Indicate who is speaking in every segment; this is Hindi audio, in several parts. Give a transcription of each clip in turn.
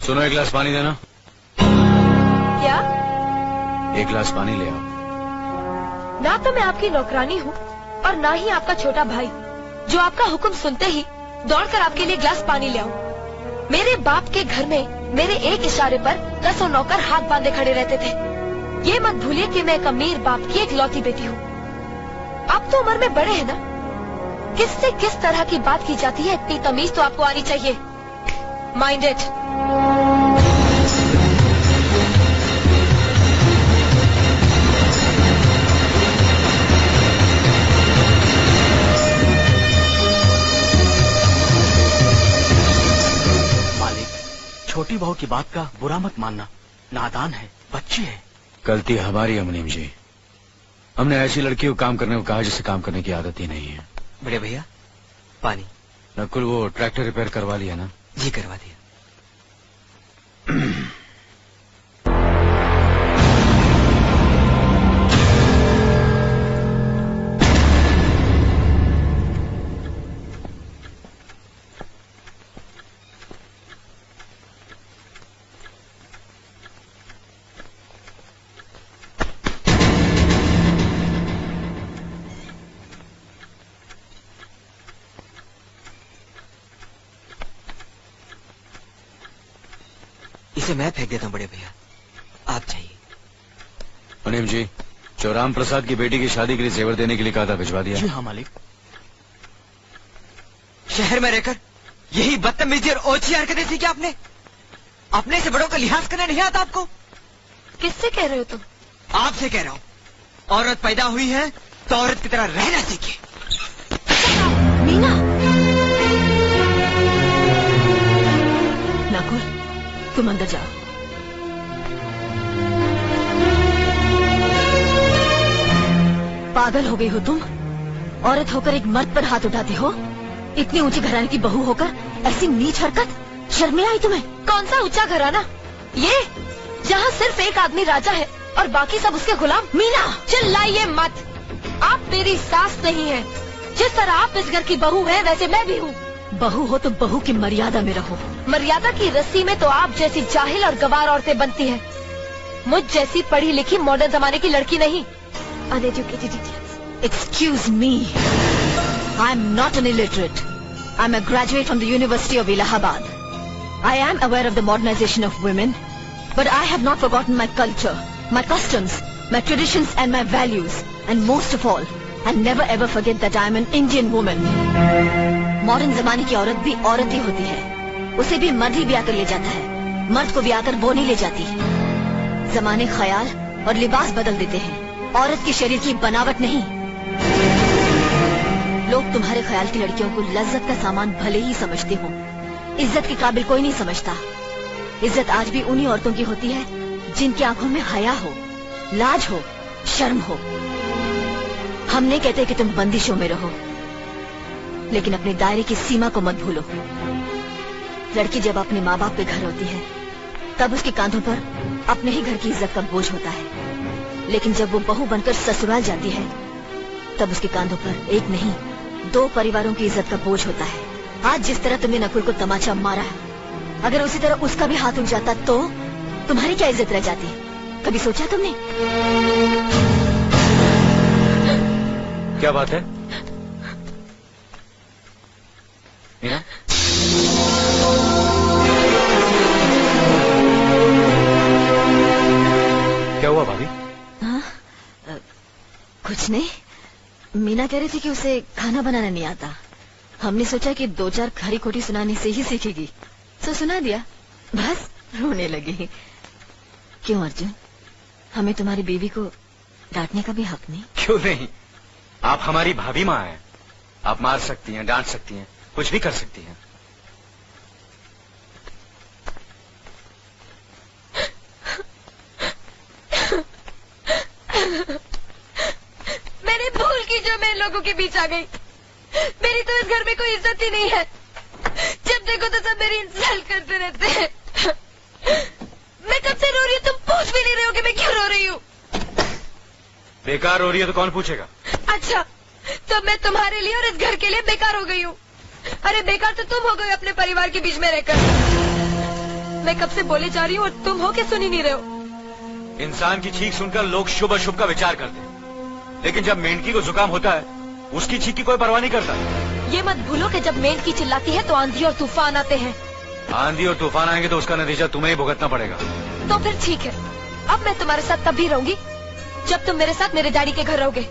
Speaker 1: सुनो, एक गिलास पानी देना।
Speaker 2: क्या?
Speaker 1: एक गिलास पानी ले आओ।
Speaker 2: ना तो मैं आपकी नौकरानी हूँ और ना ही आपका छोटा भाई जो आपका हुक्म सुनते ही दौड़कर आपके लिए गिलास पानी ले आऊं। मेरे बाप के घर में मेरे एक इशारे पर 10 नौकर हाथ बांधे खड़े रहते थे। ये मत भूलिए कि मैं एक अमीर बाप की इकलौती बेटी हूँ। आप तो उम्र में बड़े हैं ना, किससे किस तरह की बात की जाती है इतनी तमीज तो आपको आनी चाहिए। Mind it.
Speaker 3: छोटी बहू की बात का बुरा मत मानना, नादान है, बच्ची है।
Speaker 1: गलती हमारी है मुनीम जी, हमने ऐसी लड़की को काम करने को कहा जिसे काम करने की आदत ही नहीं है।
Speaker 3: बड़े भैया पानी।
Speaker 1: नकुल वो ट्रैक्टर रिपेयर करवा लिया ना?
Speaker 3: जी करवा दिया। इसे मैं फेंक देता हूँ बड़े भैया, आप चाहिए।
Speaker 1: मुनीम जी, जो राम प्रसाद की बेटी की शादी के लिए जेवर देने के लिए कहा था भिजवा दिया?
Speaker 3: जी हाँ मालिक। शहर में रहकर यही बदतमीजी और ओछी हरकतें सीखी आपने? अपने से बड़ों का लिहाज करना नहीं आता आपको?
Speaker 2: किससे कह रहे हो तुम?
Speaker 3: आपसे कह रहा हूँ। औरत पैदा हुई है तो औरत की तरह रहना सीखे।
Speaker 2: मीना।
Speaker 4: नकुल तुम अंदर जाओ। पागल हो गई हो तुम? औरत होकर एक मर्द पर हाथ उठाती हो? इतनी ऊंची घराने की बहू होकर ऐसी नीच हरकत, शर्म नहीं आई तुम्हें?
Speaker 2: कौन सा ऊंचा घराना? ये जहाँ सिर्फ एक आदमी राजा है और बाकी सब उसके गुलाम।
Speaker 4: मीना
Speaker 2: चिल्लाइए मत, आप मेरी सास नहीं है। जिस तरह आप इस घर की बहू है वैसे मैं भी हूँ।
Speaker 4: बहू हो तो बहू की मर्यादा में रहो।
Speaker 2: मर्यादा की रस्सी में तो आप जैसी जाहिल और गवार औरतें बनती हैं। मुझ जैसी पढ़ी लिखी मॉडर्न जमाने की लड़की नहीं।
Speaker 4: Excuse me, I am not an illiterate. I am a graduate from the University of Allahabad. I am aware of the modernization of women, but I have not forgotten my culture, my customs, my traditions and my values. And most of all, I never ever forget that I am an Indian woman. Modern जमाने की औरत भी औरत ही होती है। उसे भी मर्द ही ब्याह कर ले जाता है, मर्द को ब्याह कर वो नहीं ले जाती। जमाने ख्याल और लिबास बदल देते हैं, औरत के शरीर की बनावट नहीं। लोग तुम्हारे ख्याल की लड़कियों को लज्जत का सामान भले ही समझते हो, इज्जत के काबिल कोई नहीं समझता। इज्जत आज भी उन्हीं औरतों की होती है जिनकी आंखों में हया हो, लाज हो, शर्म हो। हम नहीं कहते कि तुम बंदिशों में रहो, लेकिन अपने दायरे की सीमा को मत भूलो। लड़की जब अपने माँ बाप के घर होती है तब उसके कांधों पर अपने ही घर की इज्जत का बोझ होता है, लेकिन जब वो बहू बनकर ससुराल जाती है तब उसके कांधों पर एक नहीं 2 परिवारों की इज्जत का बोझ होता है। आज जिस तरह तुमने नकुल को तमाचा मारा, अगर उसी तरह उसका भी हाथ उठ जाता तो तुम्हारी क्या इज्जत रह जाती? कभी सोचा तुमने?
Speaker 1: क्या बात है मीना? क्या हुआ भाभी?
Speaker 4: हाँ, कुछ नहीं। मीना कह रही थी कि उसे खाना बनाना नहीं आता। हमने सोचा कि 2-4 खरी खोटी सुनाने से ही सीखेगी, तो सुना दिया। बस रोने लगी। क्यों अर्जुन, हमें तुम्हारी बीवी को डांटने का भी हक नहीं?
Speaker 1: क्यों नहीं, आप हमारी भाभी माँ हैं। आप मार सकती हैं, डांट सकती हैं, कुछ भी कर सकती हैं।
Speaker 2: मैंने भूल की जो मैं इन लोगों के बीच आ गई। मेरी तो इस घर में कोई इज्जत ही नहीं है। जब देखो तो सब मेरी इंसल्ट करते रहते हैं। मैं कब से रो रही हूँ, तुम पूछ भी नहीं रहे हो कि मैं क्यों रो रही हूँ।
Speaker 1: बेकार हो रही है तो कौन पूछेगा?
Speaker 2: अच्छा, तो मैं तुम्हारे लिए और इस घर के लिए बेकार हो गई हूँ। अरे बेकार तो तुम हो गए अपने परिवार के बीच में रहकर। मैं कब से बोले जा रही हूँ और तुम हो के सुन ही नहीं रहे हो।
Speaker 1: इंसान की चीख सुनकर लोग शुभ अशुभ का विचार करते हैं, लेकिन जब मेंढकी को जुकाम होता है उसकी चीख की कोई परवाह नहीं करता।
Speaker 2: ये मत भूलो कि जब मेंढकी चिल्लाती है तो आंधी और तूफान आते हैं।
Speaker 1: आंधी और तूफान आएंगे तो उसका नतीजा तुम्हें ही भुगतना पड़ेगा।
Speaker 2: तो फिर ठीक है, अब मैं तुम्हारे साथ तब भी रहूंगी जब तुम मेरे साथ मेरे डैडी के घर रहोगे।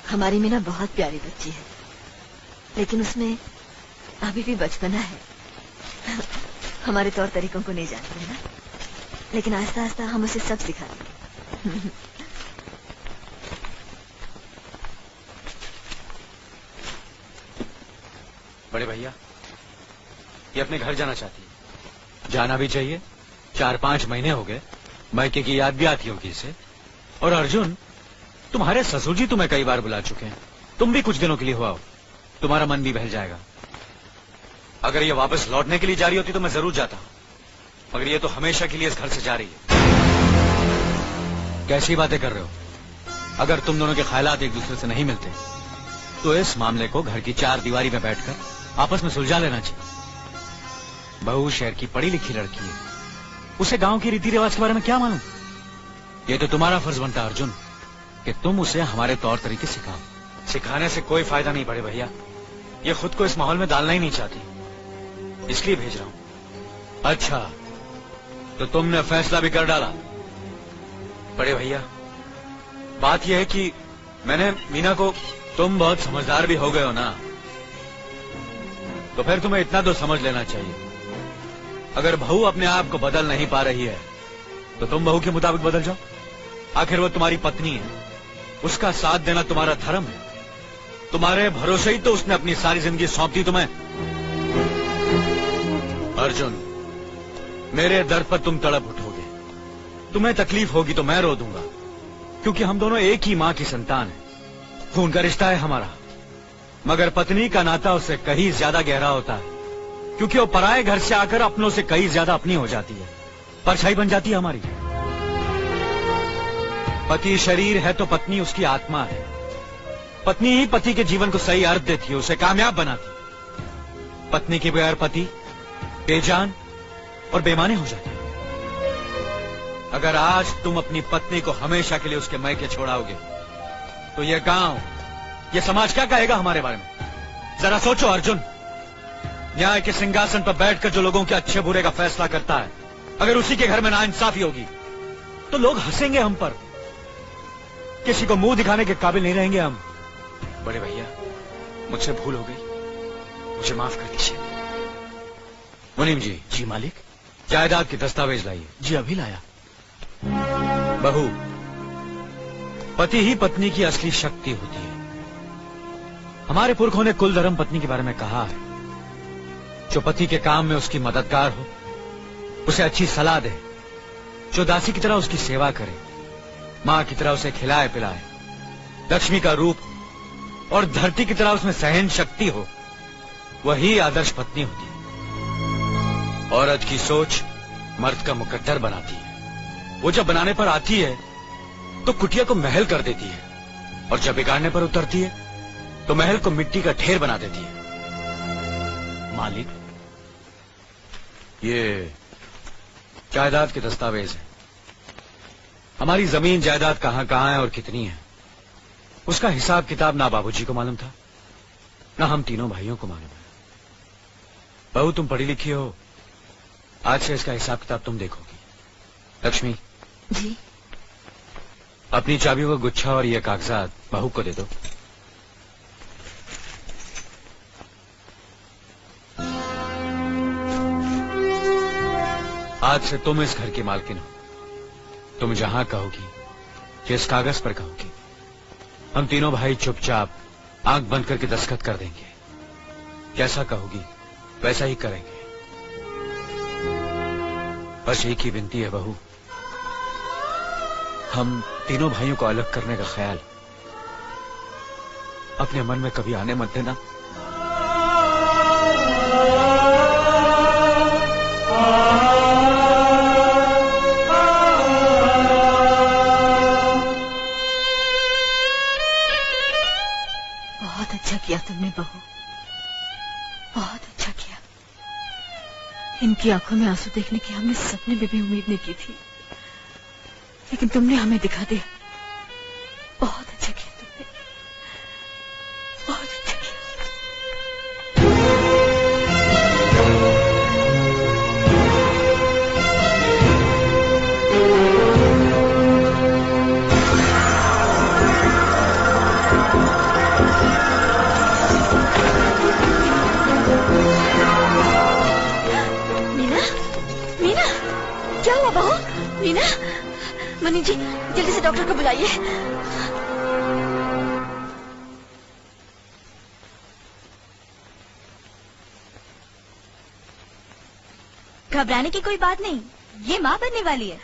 Speaker 4: हमारी मीना बहुत प्यारी बच्ची है, लेकिन उसमें अभी भी बचपना है। हमारे तौर तरीकों को नहीं जानते है ना, लेकिन आहिस्ता आहिस्ता हम उसे सब सिखा देंगे।
Speaker 1: बड़े भैया, ये अपने घर जाना चाहती है। जाना भी चाहिए, 4-5 महीने हो गए, मायके की याद भी आती होगी इसे। और अर्जुन, तुम्हारे ससुर जी तुम्हें कई बार बुला चुके हैं, तुम भी कुछ दिनों के लिए हो आओ, तुम्हारा मन भी बहल जाएगा। अगर ये वापस लौटने के लिए जा रही होती तो मैं जरूर जाता, मगर ये तो हमेशा के लिए इस घर से जा रही है। कैसी बातें कर रहे हो? अगर तुम दोनों के ख्यालात एक दूसरे से नहीं मिलते तो इस मामले को घर की 4 दीवारी में बैठकर आपस में सुलझा लेना चाहिए। बहू शहर की पढ़ी लिखी लड़की है, उसे गांव के रीति रिवाज के बारे में क्या मालूम। ये तो तुम्हारा फर्ज बनता अर्जुन कि तुम उसे हमारे तौर तरीके सिखाओ। सिखाने से कोई फायदा नहीं बड़े भैया, ये खुद को इस माहौल में डालना ही नहीं चाहती, इसलिए भेज रहा हूं। अच्छा, तो तुमने फैसला भी कर डाला? बड़े भैया, बात यह है कि मैंने मीना को, तुम बहुत समझदार भी हो गए हो ना, तो फिर तुम्हें इतना तो समझ लेना चाहिए, अगर बहू अपने आप को बदल नहीं पा रही है तो तुम बहू के मुताबिक बदल जाओ। आखिर वो तुम्हारी पत्नी है, उसका साथ देना तुम्हारा धर्म है। तुम्हारे भरोसे ही तो उसने अपनी सारी जिंदगी सौंप दी तुम्हें। अर्जुन, मेरे दर्द पर तुम तड़प उठोगे, तुम्हें तकलीफ होगी तो मैं रो दूंगा, क्योंकि हम दोनों एक ही मां की संतान हैं, खून का रिश्ता है हमारा। मगर पत्नी का नाता उससे कहीं ज्यादा गहरा होता है, क्योंकि वो पराये घर से आकर अपनों से कहीं ज्यादा अपनी हो जाती है, परछाई बन जाती है हमारी। पति शरीर है तो पत्नी उसकी आत्मा है। पत्नी ही पति के जीवन को सही अर्थ देती है, उसे कामयाब बनाती। पत्नी के बगैर पति बेजान और बेमाने हो जाते हैं। अगर आज तुम अपनी पत्नी को हमेशा के लिए उसके मैके छोड़ाओगे तो यह गांव, यह समाज क्या कहेगा हमारे बारे में? जरा सोचो अर्जुन, न्याय के सिंहासन पर बैठकर जो लोगों के अच्छे बुरे का फैसला करता है, अगर उसी के घर में नाइंसाफी होगी तो लोग हंसेंगे हम पर, किसी को मुंह दिखाने के काबिल नहीं रहेंगे हम। बड़े भैया, मुझसे भूल हो गई, मुझे माफ कर दीजिए। मुनीम जी।
Speaker 5: जी मालिक।
Speaker 1: जायदाद के दस्तावेज लाइए।
Speaker 5: जी अभी लाया।
Speaker 1: बहू, पति ही पत्नी की असली शक्ति होती है। हमारे पुरखों ने कुल धर्म पत्नी के बारे में कहा है, जो पति के काम में उसकी मददगार हो, उसे अच्छी सलाह दे, जो दासी की तरह उसकी सेवा करे, मां की तरह उसे खिलाए पिलाए, लक्ष्मी का रूप और धरती की तरह उसमें सहन शक्ति हो, वही आदर्श पत्नी होती है। औरत की सोच मर्द का मुकद्दर बनाती है। वो जब बनाने पर आती है तो कुटिया को महल कर देती है, और जब बिगाड़ने पर उतरती है तो महल को मिट्टी का ढेर बना देती है।
Speaker 5: मालिक,
Speaker 1: ये जायदाद के दस्तावेज हैं। हमारी जमीन जायदाद कहां कहां है और कितनी है, उसका हिसाब किताब ना बाबूजी को मालूम था, ना हम तीनों भाइयों को मालूम है। बहू, तुम पढ़ी लिखी हो, आज से इसका हिसाब किताब तुम देखोगी। लक्ष्मी
Speaker 4: जी।
Speaker 1: अपनी चाबी को गुच्छा और ये कागजात बहू को दे दो। आज से तुम इस घर की मालकिन हो। तुम जहां कहोगी, जिस कागज पर कहोगी, हम तीनों भाई चुपचाप आंख बंद करके दस्तखत कर देंगे। जैसा कहोगी वैसा ही करेंगे। बस एक ही विनती है बहू, हम तीनों भाइयों को अलग करने का ख्याल अपने मन में कभी आने मत देना।
Speaker 4: किया तुमने बहू, बहुत अच्छा किया। इनकी आंखों में आंसू देखने की हमने सपने में भी उम्मीद नहीं की थी, लेकिन तुमने हमें दिखा दिया। बहुत अच्छा किया तुमने, बहुत अच्छा किया। क्या हुआ बहू? मीना, मनी जी जल्दी से डॉक्टर को बुलाइए।
Speaker 5: घबराने की कोई बात नहीं, ये माँ बनने वाली है।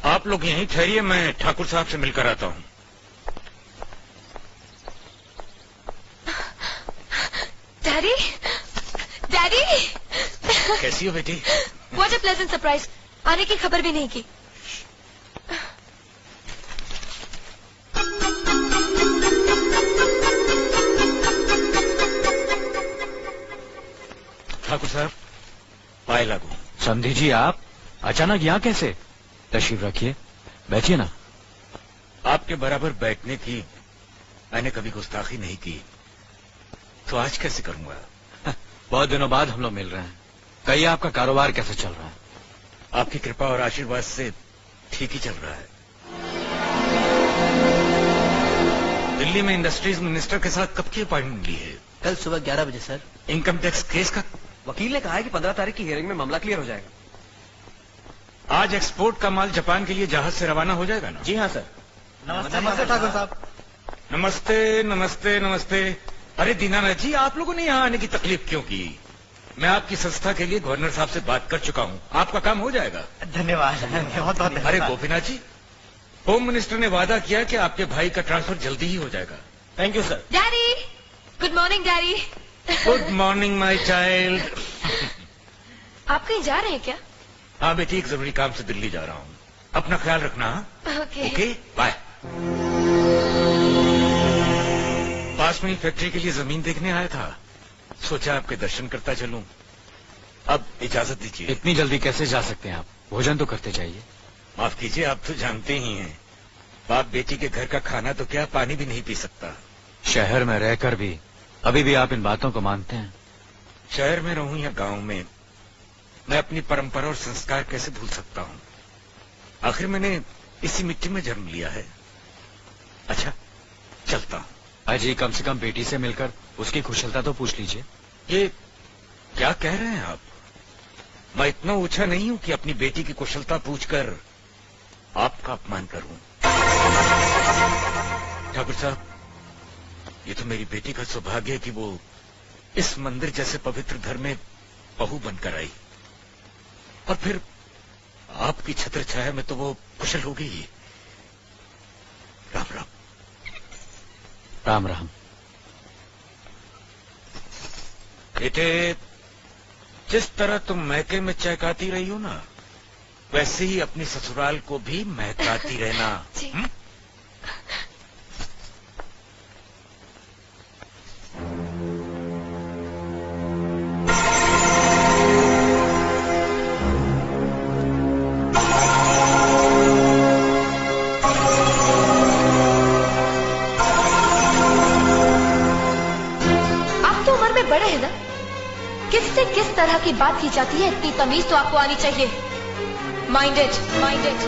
Speaker 6: आप लोग यहीं ठहरिए, मैं ठाकुर साहब से मिलकर आता हूँ।
Speaker 2: डैडी, डैडी,
Speaker 6: कैसी हो बेटी?
Speaker 2: व्हाट अ प्लेजेंट सरप्राइज, आने की खबर भी नहीं की।
Speaker 6: ठाकुर साहब, पाए लागू।
Speaker 1: समधी जी, आप अचानक यहाँ कैसे? तशरीफ रखिए, बैठिए ना।
Speaker 6: आपके बराबर बैठने की मैंने कभी गुस्ताखी नहीं की, तो आज कैसे करूंगा?
Speaker 1: बहुत दिनों बाद हम लोग मिल रहे हैं। कहिए, आपका कारोबार कैसे चल रहा है?
Speaker 6: आपकी कृपा और आशीर्वाद से ठीक ही चल रहा है। दिल्ली में इंडस्ट्रीज मिनिस्टर के साथ कब की अपॉइंटमेंट ली है?
Speaker 3: कल सुबह 11 बजे सर।
Speaker 6: इनकम टैक्स केस का?
Speaker 3: वकील ने कहा है कि 15 तारीख की हियरिंग में मामला क्लियर हो जाएगा।
Speaker 6: आज एक्सपोर्ट का माल जापान के लिए जहाज से रवाना हो जाएगा ना?
Speaker 3: जी हाँ सर।
Speaker 7: नमस्ते ठाकुर साहब।
Speaker 6: नमस्ते नमस्ते नमस्ते। अरे दीनानाथ जी, आप लोगों ने यहाँ आने की तकलीफ क्यों की? मैं आपकी संस्था के लिए गवर्नर साहब से बात कर चुका हूँ, आपका काम हो जाएगा।
Speaker 7: धन्यवाद, बहुत बहुत
Speaker 6: अरे गोपीनाथ जी, होम मिनिस्टर ने वादा किया कि आपके भाई का ट्रांसफर जल्दी ही हो जाएगा।
Speaker 3: Thank you sir.
Speaker 2: Daddy, good morning daddy.
Speaker 6: Good morning my child.
Speaker 2: आप कहीं जा रहे हैं क्या?
Speaker 6: हाँ बेटी, एक जरूरी काम से दिल्ली जा रहा हूँ, अपना ख्याल रखना।
Speaker 2: Okay
Speaker 6: okay, bye. पास में ही फैक्ट्री के लिए जमीन देखने आया था, सोचा आपके दर्शन करता चलूं। अब इजाजत दीजिए।
Speaker 1: इतनी जल्दी कैसे जा सकते हैं आप? भोजन तो करते जाइए।
Speaker 6: माफ कीजिए, आप तो जानते ही हैं, बाप बेटी के घर का खाना तो क्या, पानी भी नहीं पी सकता।
Speaker 1: शहर में रहकर भी अभी भी आप इन बातों को मानते हैं?
Speaker 6: शहर में रहूं या गांव में, मैं अपनी परंपरा और संस्कार कैसे भूल सकता हूं? आखिर मैंने इसी मिट्टी में जन्म लिया है। अच्छा, चलता हूं।
Speaker 1: अजी, कम से कम बेटी से मिलकर उसकी कुशलता तो पूछ लीजिए।
Speaker 6: ये क्या कह रहे हैं आप? मैं इतना ऊंचा नहीं हूं कि अपनी बेटी की कुशलता पूछकर आपका अपमान करूं। ठाकुर साहब, ये तो मेरी बेटी का सौभाग्य है कि वो इस मंदिर जैसे पवित्र घर में बहू बनकर आई, और फिर आपकी छत्र छाया में तो वो कुशल हो गई। राम राम।
Speaker 1: राम राम।
Speaker 6: बेटे, जिस तरह तुम महके में चहकाती रही हो ना, वैसे ही अपनी ससुराल को भी महकाती रहना।
Speaker 2: जी। बड़े हैं ना, किससे किस तरह की बात की जाती है, इतनी तमीज तो आपको आनी चाहिए। Minded, minded,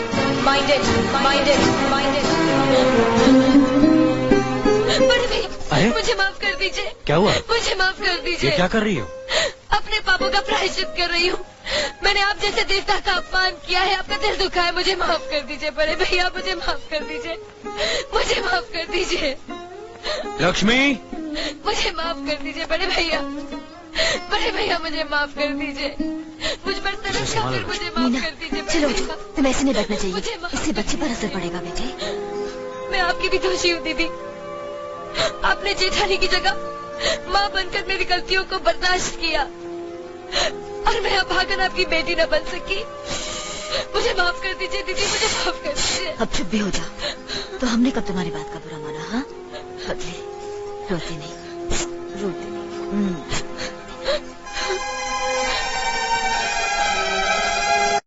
Speaker 2: minded, minded, minded. बड़े भैया, मुझे माफ कर दीजिए।
Speaker 1: क्या हुआ?
Speaker 2: मुझे माफ कर दीजिए।
Speaker 1: ये क्या कर रही हो?
Speaker 2: अपने पापों का प्रायश्चित कर रही हूँ। मैंने आप जैसे देवता का अपमान किया है, आपका दिल दुखा है, मुझे माफ कर दीजिए बड़े भैया, मुझे माफ कर दीजिए, मुझे माफ कर दीजिए।
Speaker 1: लक्ष्मी,
Speaker 2: मुझे माफ कर दीजिए बड़े भैया, बड़े भैया मुझे माफ कर दीजिए, मुझ पर तरस खाकर मुझे माफ कर दीजिए।
Speaker 4: चलो
Speaker 2: बड़े भैया।
Speaker 4: तुम ऐसे नहीं बैठना चाहिए,
Speaker 2: मुझे माफ
Speaker 4: इससे बच्चे पर असर पड़ेगा बेटे।
Speaker 2: मैं आपकी भी दोषी हूँ दीदी। आपने जेठानी की जगह माँ बनकर मेरी गलतियों को बर्दाश्त किया और मैं अभागन आपकी बेटी न बन सकी। मुझे माफ कर दीजिए दीदी, मुझे माफ कर दीजिए।
Speaker 4: अब चुप भी हो जाओ। तो हमने कब तुम्हारी बात का बुरा माना? हाँ बदले, रोते नहीं, रोते नहीं।